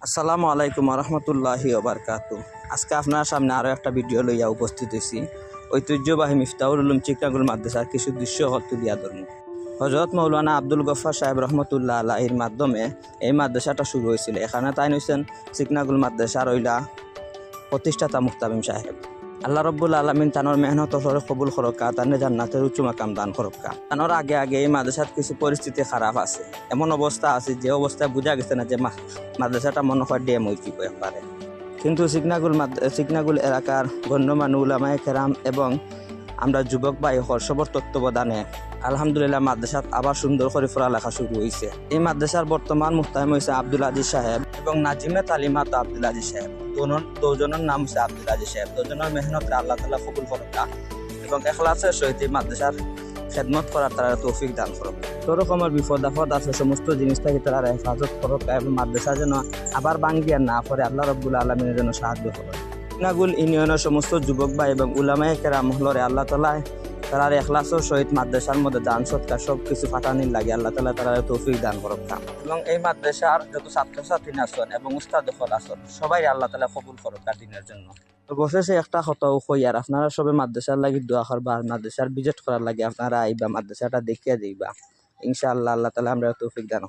আসসালামু আলাইকুম রহমতুল্লাহি ওবারকাতু। আজকে আপনার সামনে আরও একটা ভিডিও লইয়া উপস্থিত হয়েছি। ঐতিহ্যবাহী মিফতাহুল উলুম চিকনাগুল মাদ্রাসার কিছু দৃশ্য তুলিয়া ধরমু। হজরত মৌলানা আব্দুল গফফার সাহেব রহমতুল্লাহ আলাহির মাধ্যমে এই মাদ্রাসাটা শুরু হয়েছিল। এখানে তাই হয়েছেন চিকনাগুল মাদ্রাসার ওইলা প্রতিষ্ঠাতা মুহতামিম সাহেব। আল্লাহ রব্বুল আলমিন তানোর মেহনত কবুল করক্কা, তানে জান্নাতের উচ্চ মাকাম দান করক্কা। তানোর আগে আগে এই মাদ্রাসার কিছু পরিস্থিতি খারাপ আছে, এমন অবস্থা আছে যে অবস্থায় বোঝা গেছে না যে মাদ্রাসাটা মনে হয় ড্যাম হয়েছিল একবারে। কিন্তু সিগনাগুল এলাকার গণ্যমান্য উলামায়ে কেরাম এবং আমরা যুবক ভাই সবর তত্ত্বাবধানে আলহামদুলিল্লাহ মাদ্রাসাত আবার সুন্দর করে পড়ালেখা শুরু হয়েছে। এই মাদ্রাসার বর্তমান মুহতামিম হয়েছে আব্দুল আজিজ সাহেব এবং নাজিমে তালিমাত আব্দুল আজিজ সাহেব। দুজনের নাম হচ্ছে আব্দুল আজিজ সাহেব। দুজনের মেহনতে আল্লাহ তাআলা কবুল করুকা এবং এখলাসের সহিত এই মাদ্রাসার খেদমত করার তারা তৌফিক দান করুক। তো রকমের বিপদ আপদ আছে, সমস্ত জিনিস থেকে তারা হেফাজত করুক এবং মাদ্রাসা যেন আবার ভাঙ্গিয়া না পড়ে আল্লাহ রাব্বুল আলামিনের জন্য সাহায্য করুক। চিকনাগুল ইউনিয়নের সমস্ত যুবক ভাই এবং উলামায়ে কেরাম হলরে আল্লাহ তাআলা তারার এখলাসের সহিত মাদ্রাসার মধ্যে দান সৎকার সব কিছু ফাটানির লাগে আল্লাহ তাআলা তারা তৌফিক দান করুক। এবং এই মাদ্রাসার যত ছাত্রছাত্রী আছেন এবং উস্তাদ হল আছেন সবাই আল্লাহ তাআলা কবুল করুক দিনের জন্য। তো বসেছে একটা কথা কই আর আপনারা সবে মাদ্রাসার লাগি দোয়া করবা, মাদ্রাসার ভিজিট করার লাগে আপনারা আইবা, মাদ্রাসাটা দেখিয়া যাইবা। ইনশাআল্লাহ আল্লাহ তাআলা আমরা তৌফিক দান।